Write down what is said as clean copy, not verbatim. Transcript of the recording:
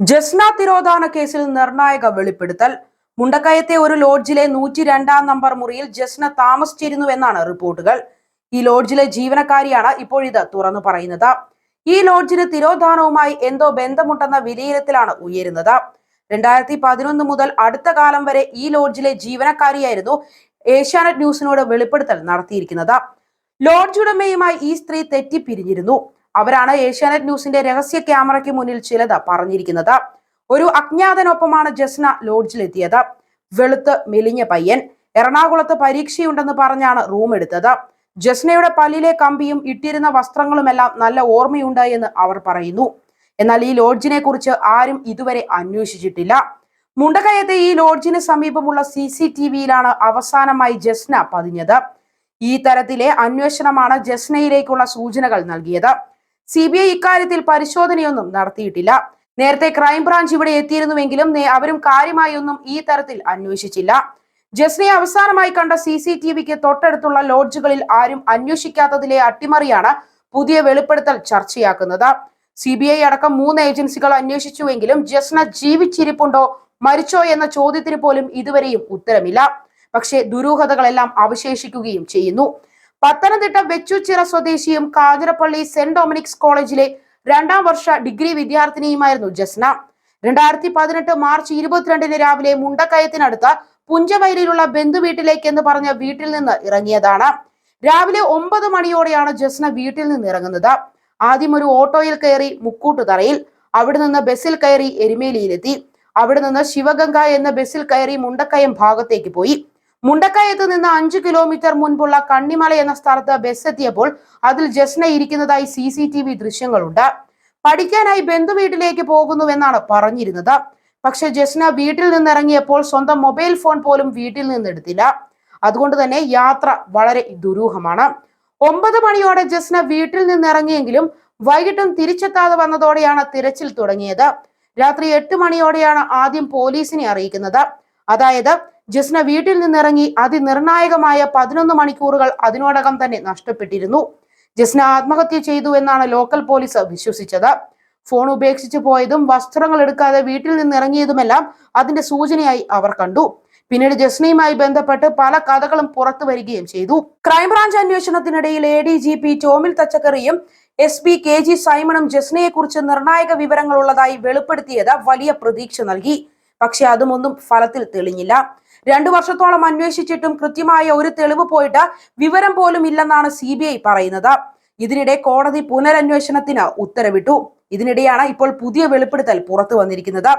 ജസ്ന തിരോധാന കേസിൽ നിർണായക വെളിപ്പെടുത്തൽ. മുണ്ടക്കയത്തെ ഒരു ലോഡ്ജിലെ 102 നമ്പർ മുറിയിൽ ജസ്ന താമസിച്ചിരുന്നുവെന്നാണ് റിപ്പോർട്ടുകൾ. ഈ ലോഡ്ജിലെ ജീവനക്കാരിയാണ് ഇപ്പോഴിത് തുറന്നു പറയുന്നത്. ഈ ലോഡ്ജിന് തിരോധാനവുമായി എന്തോ ബന്ധമുണ്ടെന്ന വിലയിരുത്തലാണ് ഉയരുന്നത്. 2011 മുതൽ അടുത്ത കാലം വരെ ഈ ലോഡ്ജിലെ ജീവനക്കാരിയായിരുന്നു ഏഷ്യാനെറ്റ് ന്യൂസിനോട് വെളിപ്പെടുത്തൽ നടത്തിയിരിക്കുന്നത്. ലോഡ്ജ് ഉടമയുമായി ഈ സ്ത്രീ തെറ്റിപ്പിരിഞ്ഞിരുന്നു. അവരാണ് ഏഷ്യാനെറ്റ് ന്യൂസിന്റെ രഹസ്യ ക്യാമറയ്ക്ക് മുന്നിൽ ചിലത് പറഞ്ഞിരിക്കുന്നത്. ഒരു അജ്ഞാതനൊപ്പമാണ് ജസ്ന ലോഡ്ജിലെത്തിയത്. വെളുത്ത് മെലിഞ്ഞ പയ്യൻ, എറണാകുളത്ത് പരീക്ഷയുണ്ടെന്ന് പറഞ്ഞാണ് റൂം എടുത്തത്. ജസ്നയുടെ പല്ലിലെ കമ്പിയും ഇട്ടിരുന്ന വസ്ത്രങ്ങളുമെല്ലാം നല്ല ഓർമ്മയുണ്ട് എന്ന് അവർ പറയുന്നു. എന്നാൽ ഈ ലോഡ്ജിനെ കുറിച്ച് ആരും ഇതുവരെ അന്വേഷിച്ചിട്ടില്ല. മുണ്ടക്കയത്തെ ഈ ലോഡ്ജിന് സമീപമുള്ള CCTV-യിലാണ് അവസാനമായി ജസ്ന പതിഞ്ഞത്. ഈ തരത്തിലെ അന്വേഷണമാണ് ജസ്നയിലേക്കുള്ള സൂചനകൾ നൽകിയത്. CBI ഇക്കാര്യത്തിൽ പരിശോധനയൊന്നും നടത്തിയിട്ടില്ല. നേരത്തെ ക്രൈംബ്രാഞ്ച് ഇവിടെ എത്തിയിരുന്നുവെങ്കിലും അവരും കാര്യമായി ഒന്നും ഈ തരത്തിൽ അന്വേഷിച്ചില്ല. ജസ്നയെ അവസാനമായി കണ്ട CCTV-ക്ക് തൊട്ടടുത്തുള്ള ലോഡ്ജുകളിൽ ആരും അന്വേഷിക്കാത്തതിലെ അട്ടിമറിയാണ് പുതിയ വെളിപ്പെടുത്തൽ ചർച്ചയാക്കുന്നത്. CBI അടക്കം 3 ഏജൻസികൾ അന്വേഷിച്ചുവെങ്കിലും ജസ്ന ജീവിച്ചിരിപ്പുണ്ടോ മരിച്ചോ എന്ന ചോദ്യത്തിന് പോലും ഇതുവരെയും ഉത്തരമില്ല. പക്ഷേ ദുരൂഹതകളെല്ലാം അവശേഷിക്കുകയും ചെയ്യുന്നു. പത്തനംതിട്ട വെച്ചുച്ചിറ സ്വദേശിയും കാഞ്ഞിരപ്പള്ളി സെന്റ് ഡൊമിനിക്സ് കോളേജിലെ 2ാം വർഷ ഡിഗ്രി വിദ്യാർത്ഥിനിയുമായിരുന്നു ജസ്ന. 2018 മാർച്ച് 22-ന് രാവിലെ മുണ്ടക്കയത്തിനടുത്ത് പുഞ്ചവയലിലുള്ള ബന്ധുവീട്ടിലേക്ക് എന്ന് പറഞ്ഞ വീട്ടിൽ നിന്ന് ഇറങ്ങിയതാണ്. രാവിലെ 9 മണിയോടെയാണ് ജസ്ന വീട്ടിൽ നിന്ന് ഇറങ്ങുന്നത്. ആദ്യം ഒരു ഓട്ടോയിൽ കയറി മുക്കൂട്ടുതറയിൽ, അവിടെ നിന്ന് ബസ്സിൽ കയറി എരുമേലിയിലെത്തി. അവിടെ നിന്ന് ശിവഗംഗ എന്ന ബസ്സിൽ കയറി മുണ്ടക്കയം ഭാഗത്തേക്ക് പോയി. മുണ്ടക്കയത്ത് നിന്ന് 5 കിലോമീറ്റർ മുൻപുള്ള കണ്ണിമല എന്ന സ്ഥലത്ത് ബസ് എത്തിയപ്പോൾ അതിൽ ജസ്ന ഇരിക്കുന്നതായി CCTV ദൃശ്യങ്ങളുണ്ട്. പഠിക്കാനായി ബന്ധുവീട്ടിലേക്ക് പോകുന്നുവെന്നാണ് പറഞ്ഞിരുന്നത്. പക്ഷെ ജസ്ന വീട്ടിൽ നിന്ന് ഇറങ്ങിയപ്പോൾ സ്വന്തം മൊബൈൽ ഫോൺ പോലും വീട്ടിൽ നിന്ന് എടുത്തില്ല. അതുകൊണ്ട് തന്നെ യാത്ര വളരെ ദുരൂഹമാണ്. 9 മണിയോടെ ജസ്ന വീട്ടിൽ നിന്ന് ഇറങ്ങിയെങ്കിലും വൈകിട്ടും തിരിച്ചെത്താതെ വന്നതോടെയാണ് തിരച്ചിൽ തുടങ്ങിയത്. രാത്രി 8 മണിയോടെയാണ് ആദ്യം പോലീസിനെ അറിയിക്കുന്നത്. അതായത് ജസ്ന വീട്ടിൽ നിന്നിറങ്ങി അതിനിർണായകമായ 11 മണിക്കൂറുകൾ അതിനോടകം തന്നെ നഷ്ടപ്പെട്ടിരുന്നു. ജസ്ന ആത്മഹത്യ ചെയ്തു എന്നാണ് ലോക്കൽ പോലീസ് വിശ്വസിച്ചത്. ഫോൺ ഉപേക്ഷിച്ചു പോയതും വസ്ത്രങ്ങൾ എടുക്കാതെ വീട്ടിൽ നിന്നിറങ്ങിയതുമെല്ലാം അതിന്റെ സൂചനയായി അവർ കണ്ടു. പിന്നീട് ജസ്നയുമായി ബന്ധപ്പെട്ട് പല കഥകളും പുറത്തു വരികയും ചെയ്തു. ക്രൈംബ്രാഞ്ച് അന്വേഷണത്തിനിടയിൽ ADGP ടോമിൽ തച്ചക്കറിയും SP KG സൈമണും ജസ്നയെ കുറിച്ച് നിർണായക വിവരങ്ങൾ ഉള്ളതായി വെളിപ്പെടുത്തിയത് വലിയ പ്രതീക്ഷ നൽകി. പക്ഷെ അതുമൊന്നും ഫലത്തിൽ തെളിഞ്ഞില്ല. 2 വർഷത്തോളം അന്വേഷിച്ചിട്ടും കൃത്യമായ ഒരു തെളിവ് പോയിട്ട് വിവരം പോലും ഇല്ലെന്നാണ് CBI പറയുന്നത്. ഇതിനിടെ കോടതി പുനരന്വേഷണത്തിന് ഉത്തരവിട്ടു. ഇതിനിടെയാണ് ഇപ്പോൾ പുതിയ വെളിപ്പെടുത്തൽ പുറത്തു വന്നിരിക്കുന്നത്.